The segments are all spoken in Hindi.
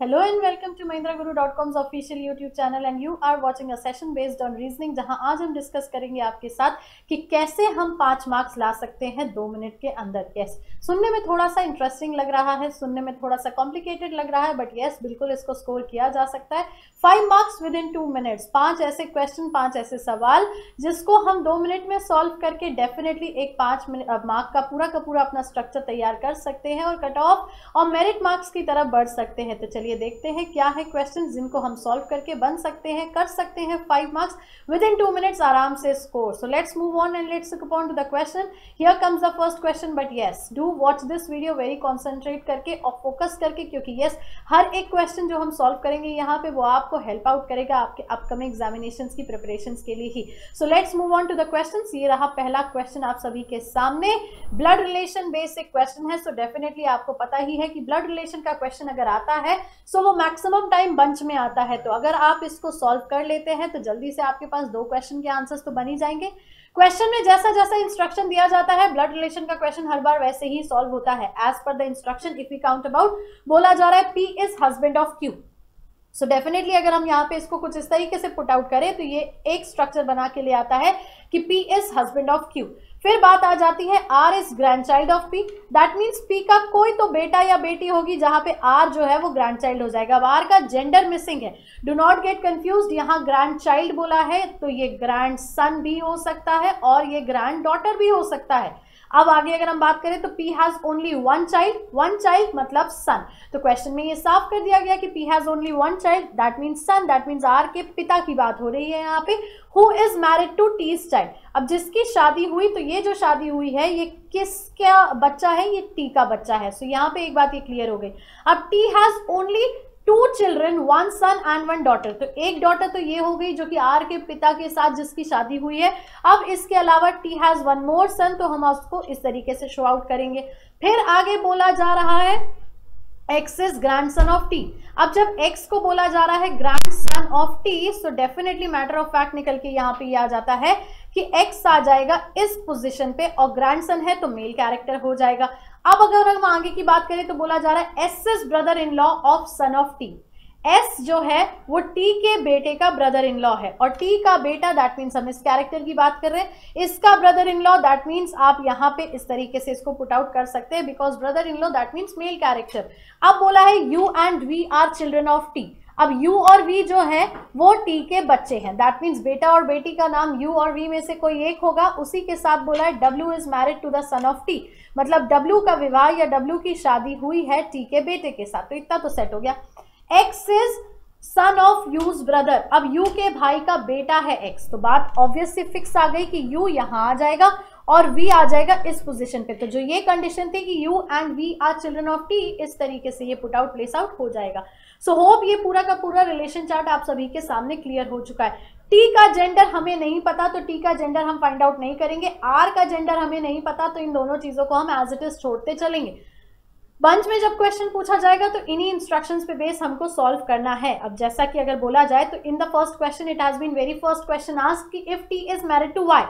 Hello and welcome to mahindraguru.com's official YouTube channel and you are watching a session based on reasoning जहां आज हम डिस्कस करेंगे आपके साथ कि कैसे हम 5 मार्क्स ला सकते हैं 2 मिनट के अंदर। यस, सुनने में थोड़ा सा इंटरेस्टिंग लग रहा है, सुनने में थोड़ा सा कॉम्प्लिकेटेड लग रहा है, बट यस बिल्कुल इसको स्कोर किया जा सकता है। 5 मार्क्स विद इन 2 मिनट्स, 5 ऐसे क्वेश्चन, 5 ऐसे सवाल जिसको हम 2 मिनट में सॉल्व करके डेफिनेटली एक 5 मार्क का पूरा अपना स्ट्रक्चर तैयार कर सकते हैं और कट ऑफ और मेरिट मार्क्स की तरफ बढ़ सकते हैं। तो चलिए देखते हैं क्या है क्वेश्चन जिनको हम सॉल्व करके बन सकते हैं, कर सकते हैं 5 मार्क्स विद इन 2 मिनट्स आराम से score. So let's move on and let's look upon two the question. Here comes the first question, but yes do watch this video very concentrate करके और फोकस करके, क्योंकि यस हर एक क्वेश्चन जो हम सॉल्व करेंगे यहाँ पे वो आपको हेल्प आउट करेगा आपके अपकमिंग एग्जामिनेशंस की प्रिपरेशंस के लिए ही। So let's move on to the questions. ये रहा पहला क्वेश्चन आप सभी के सामने, ब्लड रिलेशन बेसिक क्वेश्चन है। सो डेफिनेटली आपको पता ही है कि ब्लड रिलेशन का क्वेश्चन अगर आता है सो वो मैक्सिमम टाइम बंच में आता है। तो अगर आप इसको सॉल्व कर लेते हैं तो जल्दी से आपके पास 2 क्वेश्चन के आंसर्स तो बन ही जाएंगे। क्वेश्चन में जैसा जैसा इंस्ट्रक्शन दिया जाता है ब्लड रिलेशन का क्वेश्चन हर बार वैसे ही सॉल्व होता है। As per the instruction if we count about, बोला जा रहा है P is husband of Q। So definitely अगर हम यहाँ पे इसको कुछ इस तरीके से पुट आउट करें तो ये एक स्ट्रक्चर बना के ले आता है कि P is husband of Q। फिर बात आ जाती है R is grand child of P, that means P का कोई तो बेटा या बेटी होगी जहां पे R जो है वो ग्रैंड चाइल्ड हो जाएगा। अब R का जेंडर मिसिंग है, डू नॉट गेट कंफ्यूज्ड, यहाँ ग्रैंड चाइल्ड बोला है तो ये ग्रैंड सन भी हो सकता है और ये ग्रैंड डॉटर भी हो सकता है। अब आगे अगर हम बात करें तो P has only one child मतलब सन। तो क्वेश्चन में ये साफ कर दिया गया कि P has only one child, that means son, that means R के पिता की बात हो रही है यहाँ पे। Who is married to T's child, अब जिसकी शादी हुई तो ये जो शादी हुई है ये किसका बच्चा है, ये T का बच्चा है। सो यहाँ पे एक बात ये क्लियर हो गई। अब T has only 2 children, 1 son and 1 daughter, तो एक डॉटर तो ये हो गई जो कि R के पिता के साथ जिसकी शादी हुई है। अब इसके अलावा T हैज 1 मोर सन, तो हम उसको इस तरीके से शो आउट करेंगे। फिर आगे बोला जा रहा है X is grand son of T। अब जब X को बोला जा रहा है grand son of T, so definitely matter of fact निकल के यहाँ पे आ जाता है कि X आ जाएगा इस पोजीशन पे और ग्रैंड सन है तो मेल कैरेक्टर हो जाएगा। अब अगर हम आगे की बात करें तो बोला जा रहा है S is brother in law of sun of T। S जो है वो T के बेटे का ब्रदर इन लॉ है और T का बेटा दैट मीन्स हम इस कैरेक्टर की बात कर रहे हैं, इसका brother in law that means आप यहाँ पे इस तरीके से इसको पुट आउट कर सकते हैं because brother in law that means male character. अब बोला है U and V are children of T। अब U और V जो है वो T के बच्चे हैं, दैट मीन्स बेटा और बेटी का नाम U और V में से कोई एक होगा। उसी के साथ बोला है W is married to the son of T, मतलब W का विवाह या W की शादी हुई है T के बेटे के साथ। तो इतना तो सेट हो गया। X is son of U's brother, अब U के भाई का बेटा है X, तो बात ऑब्वियसली फिक्स आ गई कि U यहाँ आ जाएगा और V आ जाएगा इस पोजीशन पे। तो जो ये कंडीशन थी कि U and V are children of T, इस तरीके से ये पुट आउट प्लेस आउट हो जाएगा। सो होप ये पूरा का पूरा रिलेशन चार्ट आप सभी के सामने क्लियर हो चुका है। T का जेंडर हमें नहीं पता तो T का जेंडर हम फाइंड आउट नहीं करेंगे, R का जेंडर हमें नहीं पता तो इन दोनों चीजों को हम एज इट इज छोड़ते चलेंगे। बंच में जब क्वेश्चन पूछा जाएगा तो इन्हीं इंस्ट्रक्शंस पे बेस हमको सॉल्व करना है। अब जैसा कि अगर बोला जाए तो in the first question it has been very first question asked कि if T is married to Y,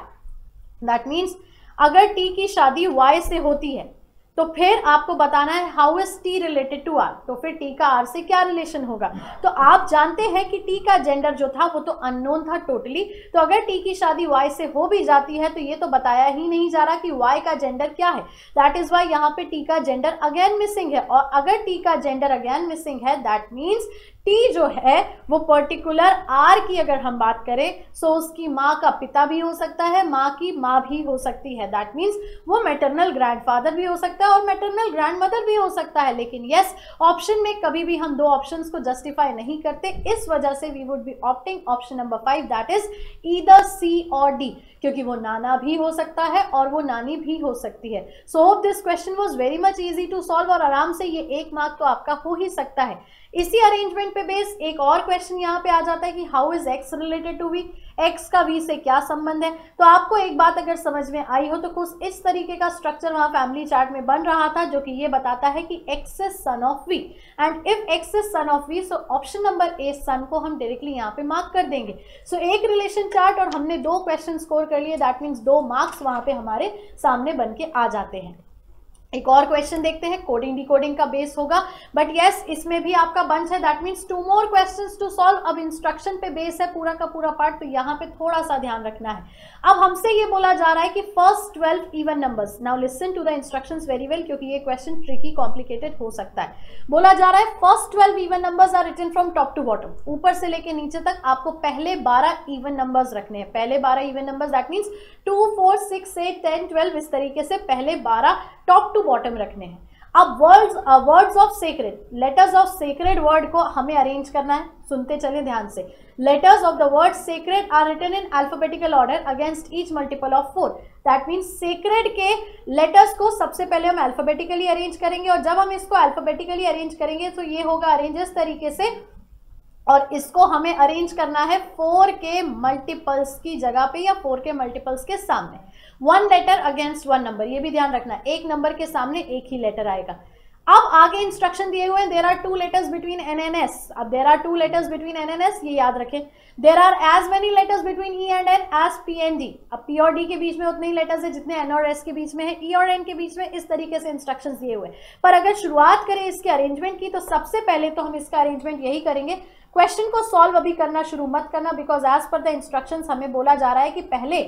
that means अगर T की शादी Y से होती है तो फिर आपको बताना है how is T related to R, तो फिर T का R से क्या रिलेशन होगा। तो आप जानते हैं कि T का जेंडर जो था वो तो अननोन था टोटली, तो अगर T की शादी Y से हो भी जाती है तो ये तो बताया ही नहीं जा रहा कि Y का जेंडर क्या है। दैट इज वाई यहाँ पे T का जेंडर अगेन मिसिंग है, और अगर T का जेंडर अगेन मिसिंग है दैट मीन्स T जो है वो पर्टिकुलर R की अगर हम बात करें सो उसकी माँ का पिता भी हो सकता है, माँ की माँ भी हो सकती है, दैट मीन्स वो मैटरनल ग्रैंडफादर भी हो सकता है और मैटरनल ग्रैंडमदर भी हो सकता है। लेकिन यस ऑप्शन में कभी भी हम 2 ऑप्शंस को जस्टिफाई नहीं करते, इस वजह से we would be opting option number 5 that is either C और D, क्योंकि वो नाना भी हो सकता है और वो नानी भी हो सकती है। So hope this question was very much easy to solve और आराम से ये 1 मार्क तो आपका हो ही सकता है। इसी अरेंजमेंट पे बेस एक और क्वेश्चन यहाँ पे आ जाता है कि how is X related to V, X का V से क्या संबंध है। तो आपको एक बात अगर समझ में आई हो तो कुछ इस तरीके का स्ट्रक्चर वहाँ फैमिली चार्ट में बन रहा था जो कि ये बताता है कि X is son of V and if X is son of V so option number A सन को हम डायरेक्टली यहाँ पे मार्क कर देंगे। सो एक रिलेशन चार्ट और हमने 2 क्वेश्चन स्कोर कर लिए, दैट मीन्स 2 मार्क्स वहाँ पे हमारे सामने बन के आ जाते हैं। एक और क्वेश्चन देखते हैं, कोडिंग डिकोडिंग का बेस होगा, बट यस इसमें भी आपका बंच है, that means 2 more questions to solve. अब इंस्ट्रक्शन पे बेस है पूरा का पूरा पार्ट, तो यहाँ पे थोड़ा सा ध्यान रखना है। अब हमसे ये बोला जा रहा है कि first 12 even numbers, now listen to the instructions very well, क्योंकि ये क्वेश्चन ट्रिकी कॉम्प्लिकेटेड हो सकता है। बोला जा रहा है first 12 even numbers are written from top to bottom, ऊपर से लेके नीचे तक आपको पहले 12 इवन नंबर्स रखने हैं, पहले 12 इवन नंबर्स, दैट मीन्स 2 4 6 8 10 12, इस तरीके से पहले 12 टॉप टू बॉटम रखने हैं। अब words of sacred, letters of sacred word को हमें अरेंज करना है, सुनते चले ध्यान से। Letters of the word sacred are written in alphabetical order against each multiple of 4, that means sacred के लेटर्स को सबसे पहले हम अल्फाबेटिकली अरेंज करेंगे, और जब हम इसको अल्फाबेटिकली अरेंज करेंगे तो ये होगा अरेंज इस तरीके से, और इसको हमें अरेंज करना है 4 के मल्टीपल्स की जगह पे या 4 के मल्टीपल्स के सामने, 1 लेटर अगेंस्ट 1 नंबर, ये भी ध्यान रखना, एक नंबर के सामने एक ही लेटर आएगा। अब आगे इंस्ट्रक्शन दिए हुए हैं, there are 2 letters between N and S. अब there are 2 letters between N and S, ये याद रखें। There are as many letters between E and N as P and D. अब पी और डी के बीच में उतने ही लेटर्स है जितने एन और एस के बीच में है, ई और एन के बीच में, इस तरीके से इंस्ट्रक्शंस दिए हुए। पर अगर शुरुआत करें इसके अरेंजमेंट की, तो सबसे पहले तो हम इसका अरेंजमेंट यही करेंगे, क्वेश्चन को सॉल्व अभी करना शुरू मत करना, because as per the instructions हमें बोला जा रहा है कि पहले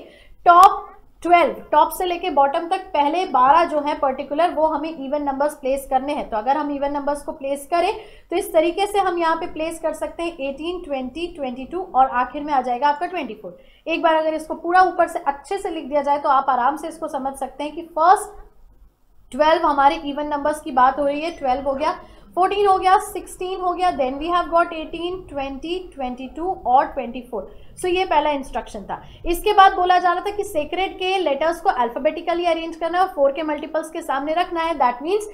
टॉप 12, टॉप से लेके बॉटम तक पहले 12 जो है पर्टिकुलर, वो हमें इवन नंबर्स प्लेस करने हैं। तो अगर हम इवन नंबर्स को प्लेस करें तो इस तरीके से हम यहाँ पे प्लेस कर सकते हैं 18 20 22 और आखिर में आ जाएगा आपका 24। एक बार अगर इसको पूरा ऊपर से अच्छे से लिख दिया जाए तो आप आराम से इसको समझ सकते हैं कि फर्स्ट 12 हमारे इवन नंबर्स की बात हो रही है, 12 हो गया, 14 हो गया, 16 हो गया, देन वी हैव गॉट 18 20 22 और 24। सो ये पहला इंस्ट्रक्शन था। इसके बाद बोला जा रहा था कि सेक्रेड के लेटर्स को अल्फाबेटिकली अरेंज करना है और 4 के मल्टीपल्स के सामने रखना है, दैट मीन्स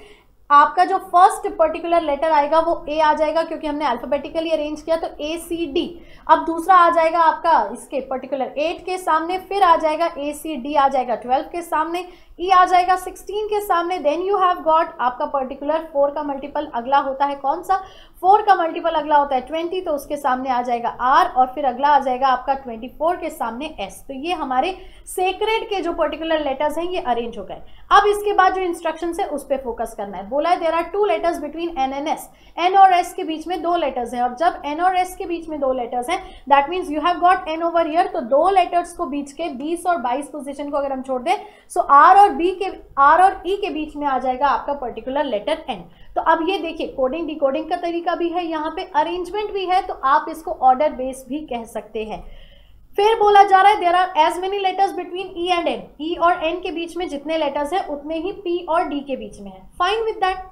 आपका जो फर्स्ट पर्टिकुलर लेटर आएगा वो ए आ जाएगा, क्योंकि हमने अल्फाबेटिकली अरेंज किया, तो ए सी डी। अब दूसरा आ जाएगा आपका इसके पर्टिकुलर 8 के सामने, फिर आ जाएगा ए सी डी, आ जाएगा 12 के सामने, ई आ जाएगा 16 के सामने, देन यू हैव गॉट आपका पर्टिकुलर 4 का मल्टीपल अगला होता है कौन सा, 4 का मल्टीपल अगला होता है 20, तो उसके सामने आ जाएगा आर, और फिर अगला आ जाएगा आपका 24 के सामने एस। तो ये हमारे सेक्रेड के जो पर्टिकुलर लेटर्स हैं ये अरेंज हो गए। अब इसके बाद जो इंस्ट्रक्शन है उस पर फोकस करना है। बोला है there are 2 letters between N and S, N और एस के बीच में 2 लेटर्स हैं, और जब एन और एस के बीच में 2 लेटर्स हैं that means you have got an over here, तो 2 लेटर्स को बीच के 20 और 22 पोजीशन को अगर हम छोड़ दें, सो आर और ई के बीच में आ जाएगा आपका पर्टिकुलर लेटर एन। तो अब ये देखिए कोडिंग डिकोडिंग का तरीका भी है, यहाँ पे अरेंजमेंट भी है, तो आप इसको ऑर्डर बेस भी कह सकते हैं। फिर बोला जा रहा है there are as many letters between E and N, E और एन के बीच में जितने लेटर्स हैं उतने ही पी और डी के बीच में है, फाइन विद दैट,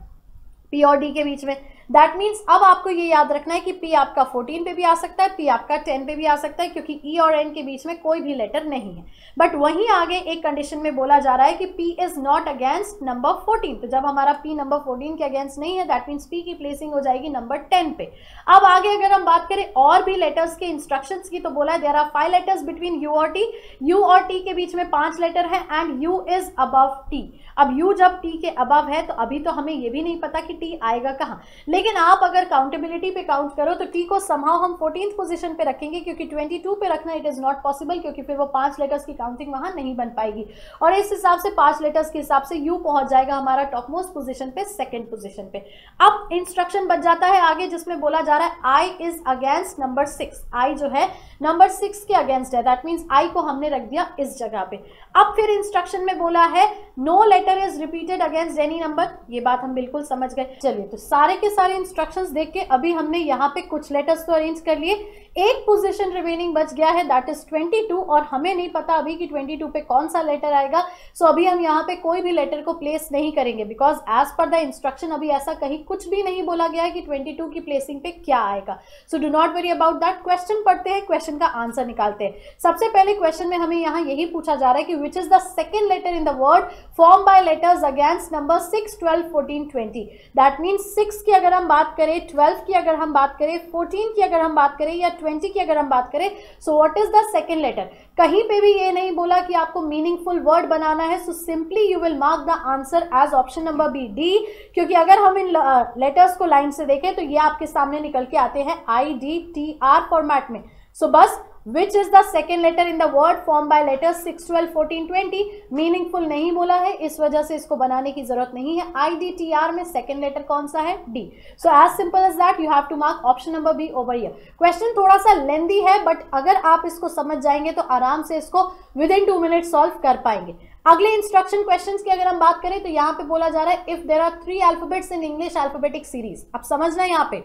पी और डी के बीच में, दैट मीन्स अब आपको ये याद रखना है कि पी आपका 14 पे भी आ सकता है, पी आपका 10 पे भी आ सकता है, क्योंकि ई और एन के बीच में कोई भी लेटर नहीं है। बट वहीं आगे एक कंडीशन में बोला जा रहा है कि P is not against number 14, तो जब हमारा पी नंबर 14 के अगेंस्ट नहीं है दैट मीन्स पी की प्लेसिंग हो जाएगी नंबर 10 पे। अब आगे अगर हम बात करें और भी लेटर्स के इंस्ट्रक्शंस की, तो बोला है there are 5 letters between U और टी, यू और टी के बीच में 5 लेटर है, and U is above T. अब यू जब टी के अबव है तो अभी तो हमें ये भी नहीं पता कि टी आएगा कहाँ, लेकिन आप अगर काउंटेबिलिटी पे काउंट करो तो टी को समहाउ हम 14th पोजीशन पे रखेंगे, क्योंकि 22 पे रखना इट इज नॉट पॉसिबल, क्योंकि फिर वो 5 लेटर्स की काउंटिंग वहां नहीं बन पाएगी, और इस हिसाब से 5 लेटर्स के हिसाब से यू पहुंच जाएगा हमारा टॉप मोस्ट पोजीशन पे, सेकंड पोजीशन पे। अब इंस्ट्रक्शन बच जाता है आगे जिसमें बोला जा रहा है आई इज अगेंस्ट नंबर 6, आई जो है नंबर 6 के अगेंस्ट है, दैट मीन्स आई को हमने रख दिया इस जगह पे। अब फिर इंस्ट्रक्शन में बोला है no letter is repeated against any number, ये बात हम बिल्कुल समझ गए। चलिए तो सारे के सारे इंस्ट्रक्शंस देख के अभी हमने यहाँ पे कुछ लेटर्स तो अरेंज कर लिए, एक पोजीशन रिमेनिंग बच गया है दैट इज 22, और हमें नहीं पता अभी कि 22 पे कौन सा लेटर आएगा, सो अभी हम यहाँ पे कोई भी लेटर को प्लेस नहीं करेंगे, because as per the instruction अभी ऐसा कहीं कुछ भी नहीं बोला गया है कि 22 की प्लेसिंग पे क्या आएगा। So do not worry about that. Question पढ़ते हैं, क्वेश्चन का आंसर निकालते हैं। सबसे पहले क्वेश्चन में हमें यहाँ यही पूछा जा रहा है कि which is the second letter in the word form by letters against number 6 12 14 20, that means 6 की अगर हम बात करें, 12 की अगर हम बात करें, 14 की अगर हम बात करें, या 20 की अगर हम बात करें, so what is the second letter. कहीं पे भी ये नहीं बोला कि आपको मीनिंगफुल वर्ड बनाना है, so simply you will mark the answer as option number B D, क्योंकि अगर हम इन लेटर्स को लाइन से देखें तो ये आपके सामने निकल के आते हैं IDTR फॉर्मेट में। सो बस which is the second letter in the word form by letters 6, 12, 14, 20। Meaningful नहीं बोला है, इस वजह से इसको बनाने की जरूरत नहीं है। IDTR में सेकेंड लेटर कौन सा है? D। So as simple as that you have to mark option number B over here. Question थोड़ा सा लेंदी है, बट अगर आप इसको समझ जाएंगे तो आराम से इसको विद इन 2 मिनट सॉल्व कर पाएंगे। अगले इंस्ट्रक्शन क्वेश्चंस की अगर हम बात करें तो यहाँ पे बोला जा रहा है if there are 3 alphabets in English alphabetic series. अब समझना यहाँ पे,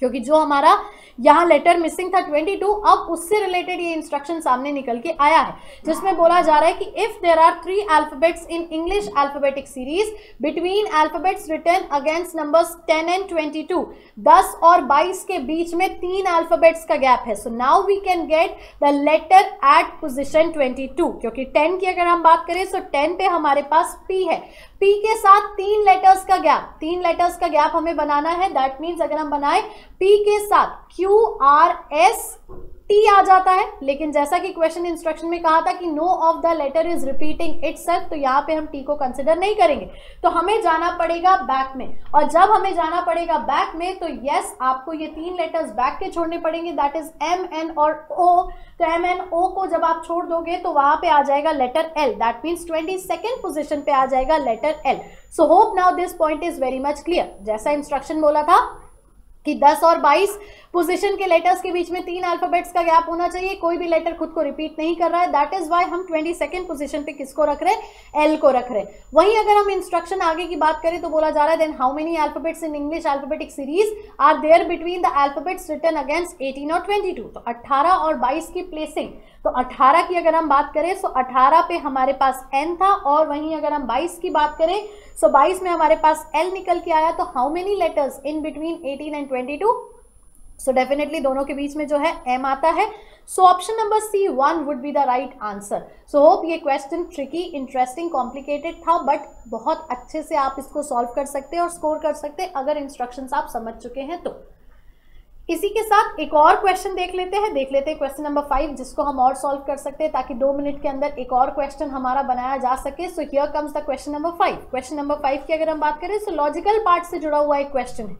क्योंकि जो हमारा यहाँ लेटर मिसिंग था 22, अब उससे रिलेटेड ये इंस्ट्रक्शन सामने निकल के आया है, जिसमें बोला जा रहा है कि if there are 3 alphabets in English alphabetic series between alphabets written against numbers 10 and 22, 10 और 22 के बीच में 3 अल्फाबेट्स का गैप है। So now we can get the letter at position 22, क्योंकि 10 की अगर हम बात करें तो 10 पे हमारे पास P है, P के साथ 3 लेटर्स का गैप, 3 लेटर्स का गैप हमें बनाना है। दैट मीन्स अगर हम बनाए P के साथ QRST आ जाता है, लेकिन जैसा कि क्वेश्चन इंस्ट्रक्शन में कहा था कि no of the letter is repeating itself, तो यहाँ पे हम T को कंसिडर नहीं करेंगे, तो हमें जाना पड़ेगा बैक में। और जब हमें जाना पड़ेगा बैक में तो यस आपको ये 3 लेटर्स बैक के छोड़ने पड़ेंगे, दैट इज M, N और O। तो M, N, O को जब आप छोड़ दोगे तो वहां पे आ जाएगा letter L, that means 22nd position पे आ जाएगा letter L। So hope now this point is very much clear. जैसा इंस्ट्रक्शन बोला था कि 10 और 22 पोजीशन के लेटर्स के बीच में 3 अल्फाबेट्स का गैप होना चाहिए, कोई भी लेटर खुद को रिपीट नहीं कर रहा है, दैट इज व्हाई हम 22nd पोजीशन पे किसको रख रहे हैं? L को रख रहे हैं। वहीं अगर हम इंस्ट्रक्शन आगे की बात करें तो बोला जा रहा है then how many alphabets in English alphabetic series are there between the alphabets written against 18 और 22। तो 18 और 22 की प्लेसिंग, तो 18 की अगर हम बात करें तो 18 पे हमारे पास N था, और वहीं अगर हम 22 की बात करें तो 22 में हमारे पास L निकल के आया। तो how many letters in between 18 and 22? So definitely दोनों के बीच में जो है M आता है। So option number C1 would be the right answer. So hope ये क्वेश्चन ट्रिकी, इंटरेस्टिंग, कॉम्प्लिकेटेड था, बट बहुत अच्छे से आप इसको सॉल्व कर सकते हैं और स्कोर कर सकते हैं अगर इंस्ट्रक्शंस आप समझ चुके हैं तो। इसी के साथ एक और क्वेश्चन देख लेते हैं क्वेश्चन नंबर 5, जिसको हम और सॉल्व कर सकते हैं ताकि 2 मिनट के अंदर एक और क्वेश्चन हमारा बनाया जा सके। So here comes the question number 5। Question number 5 की अगर हम बात करें तो लॉजिकल पार्ट से जुड़ा हुआ एक क्वेश्चन है,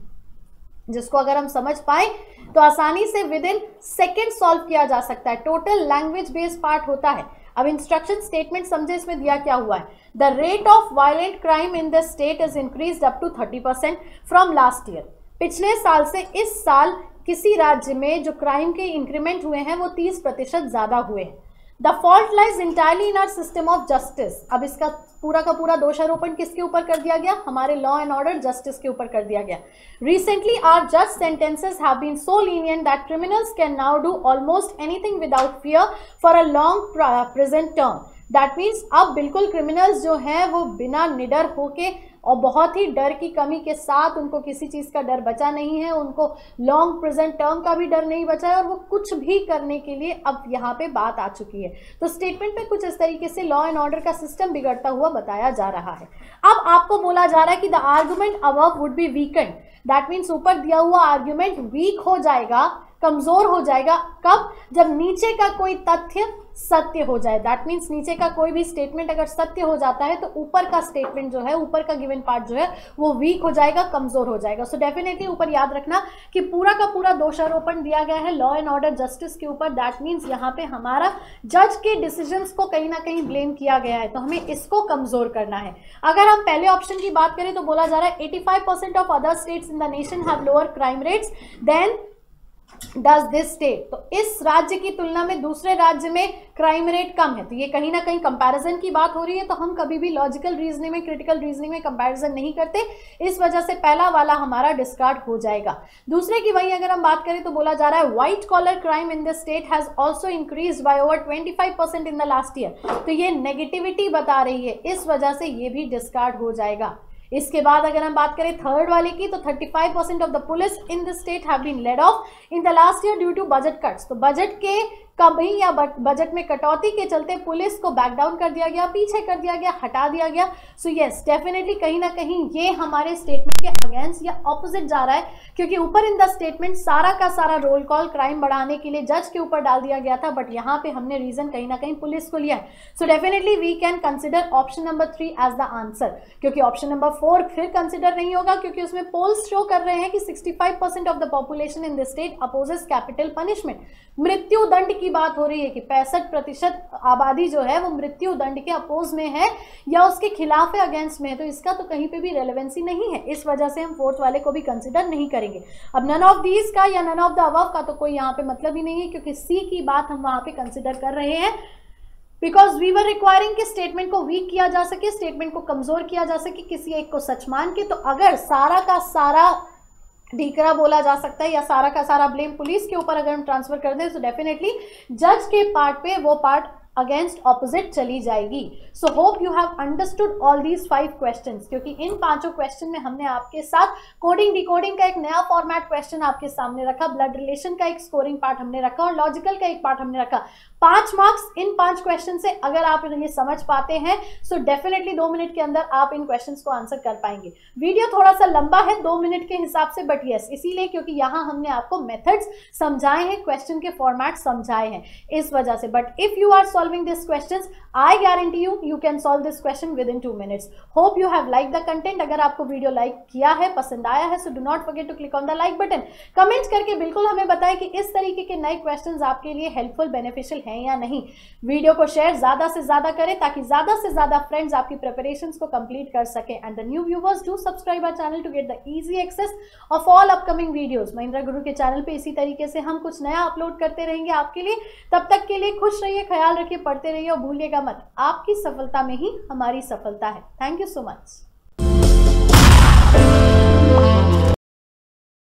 जिसको अगर हम समझ पाए तो आसानी से विद इन सेकेंड सॉल्व किया जा सकता है। टोटल लैंग्वेज बेस्ड पार्ट होता है। अब इंस्ट्रक्शन स्टेटमेंट समझे, इसमें दिया क्या हुआ है? The rate of violent crime in the state is increased up to 30% from last year. पिछले साल से इस साल किसी राज्य में जो क्राइम के इंक्रीमेंट हुए हैं वो 30% ज्यादा हुए हैं। The fault lies entirely in our system of justice. अब इसका पूरा का पूरा दोषारोपण किसके ऊपर कर दिया गया? हमारे लॉ एंड ऑर्डर जस्टिस के ऊपर कर दिया गया। रिसेंटली आवर जज sentences have been so lenient that criminals can now do almost anything without fear for a long present term. That means अब बिल्कुल क्रिमिनल्स जो हैं वो बिना निडर होके और बहुत ही डर की कमी के साथ, उनको किसी चीज़ का डर बचा नहीं है, उनको लॉन्ग प्रेजेंट टर्म का भी डर नहीं बचा है, और वो कुछ भी करने के लिए अब यहाँ पे बात आ चुकी है। तो स्टेटमेंट में कुछ इस तरीके से लॉ एंड ऑर्डर का सिस्टम बिगड़ता हुआ बताया जा रहा है। अब आपको बोला जा रहा है कि the argument above would be weekend. That means ऊपर दिया हुआ आर्ग्यूमेंट वीक हो जाएगा, कमजोर हो जाएगा। कब? जब नीचे का कोई तथ्य सत्य हो जाए। दैट मीन्स नीचे का कोई भी स्टेटमेंट अगर सत्य हो जाता है तो ऊपर का स्टेटमेंट जो है, ऊपर का गिवन पार्ट जो है वो वीक हो जाएगा, कमजोर हो जाएगा। सो डेफिनेटली ऊपर याद रखना कि पूरा का पूरा दोषारोपण दिया गया है लॉ एंड ऑर्डर जस्टिस के ऊपर। दैट मीन्स यहाँ पे हमारा जज के डिसीजंस को कहीं ना कहीं ब्लेम किया गया है, तो हमें इसको कमजोर करना है। अगर हम पहले ऑप्शन की बात करें तो बोला जा रहा है 85% of other states in the nation have lower crime rates than does this state. तो इस राज्य की तुलना में दूसरे राज्य में क्राइम रेट कम है, तो ये कहीं ना कहीं कंपैरिजन की बात हो रही है। तो हम कभी भी लॉजिकल रीजनिंग में, क्रिटिकल रीजनिंग में कंपैरिजन नहीं करते, इस वजह से पहला वाला हमारा डिस्कार्ड हो जाएगा। दूसरे की वहीं अगर हम बात करें तो बोला जा रहा है white collar crime in the state has also increased by over 25% in the last year. तो ये नेगेटिविटी बता रही है, इस वजह से ये भी डिस्कार्ड हो जाएगा। इसके बाद अगर हम बात करें थर्ड वाले की तो 35% of the police in the state have been laid off in the last year due to budget cuts. तो बजट के कमी या बजट में कटौती के चलते पुलिस को बैक डाउन कर दिया गया, पीछे कर दिया गया, हटा दिया गया। सो यस डेफिनेटली कहीं ना कहीं ये हमारे स्टेटमेंट के अगेंस्ट या ऑपोजिट जा रहा है, क्योंकि ऊपर इन द स्टेटमेंट सारा का सारा रोल कॉल क्राइम बढ़ाने के लिए जज के ऊपर डाल दिया गया था, बट यहाँ पे हमने रीजन कहीं ना कहीं पुलिस को लिया है। So definitely we can consider option number 3 as the answer, क्योंकि ऑप्शन नंबर 4 फिर कंसिडर नहीं होगा, क्योंकि उसमें पोल्स शो कर रहे हैं कि 65% of the population in the state opposes capital punishment. मृत्यु दंड की बात हो रही है कि 65% आबादी जो है वो मृत्यु दंड के अपोज में है या उसके खिलाफ है, अगेंस्ट में है, तो इसका तो कहीं पे भी रेलेवेंसी नहीं है। इस वजह से हम फोर्थ वाले को भी कंसिडर नहीं करेंगे। अब नन ऑफ दीज का या नन ऑफ द अबव का तो कोई यहाँ पे मतलब ही नहीं है, क्योंकि सी की बात हम वहां पे कंसिडर कर रहे हैं बिकॉज वी वर रिक्वायरिंग कि स्टेटमेंट को वीक किया जा सके, स्टेटमेंट को कमजोर किया जा सके किसी एक को सच मान के। तो अगर सारा का सारा ढीकरा बोला जा सकता है या सारा का सारा ब्लेम पुलिस के ऊपर अगर हम ट्रांसफर कर दें तो डेफिनेटली जज के पार्ट पे वो पार्ट अगेंस्ट ऑपोजिट चली जाएगी। So hope you have understood all these 5 questions, क्योंकि इन 5 क्वेश्चन में हमने आपके साथ कोडिंग डिकोडिंग का एक नया फॉर्मेट क्वेश्चन आपके सामने रखा, ब्लड रिलेशन का एक स्कोरिंग पार्ट हमने रखा और लॉजिकल का एक पार्ट हमने रखा। 5 मार्क्स इन 5 क्वेश्चन से अगर आप ये समझ पाते हैं सो डेफिनेटली 2 मिनट के अंदर आप इन क्वेश्चंस को आंसर कर पाएंगे। वीडियो थोड़ा सा लंबा है 2 मिनट के हिसाब से, बट यस इसीलिए क्योंकि यहाँ हमने आपको मेथड्स समझाए हैं, क्वेश्चन के फॉर्मेट समझाए हैं इस वजह से। But if you are solving these questions, I guarantee you can solve this question within 2 minutes. Hope you have liked the content. अगर आपको वीडियो लाइक किया है, पसंद आया है, so do not forget to click on the like button. Comments करके बिल्कुल हमें बताएं कि इस तरीके के नए क्वेश्चंस आपके लिए हेल्पफुल बेनिफिशियल हैं या नहीं। वीडियो को शेयर ज्यादा से ज्यादा करें ताकि ज्यादा से ज्यादा फ्रेंड्स आपकी प्रिपरेशंस को कंप्लीट कर सकें। And the new viewers do subscribe our channel to get the easy access of all upcoming videos. Mahendra Guru के चैनल पे इसी तरीके से हम कुछ नया अपलोड करते रहेंगे आपके लिए। तब तक के लिए खुश रहिए, ख्याल रखिए, पढ़ते रहिए और भूलिएगा मत, आपकी सफलता में ही हमारी सफलता है। Thank you so much.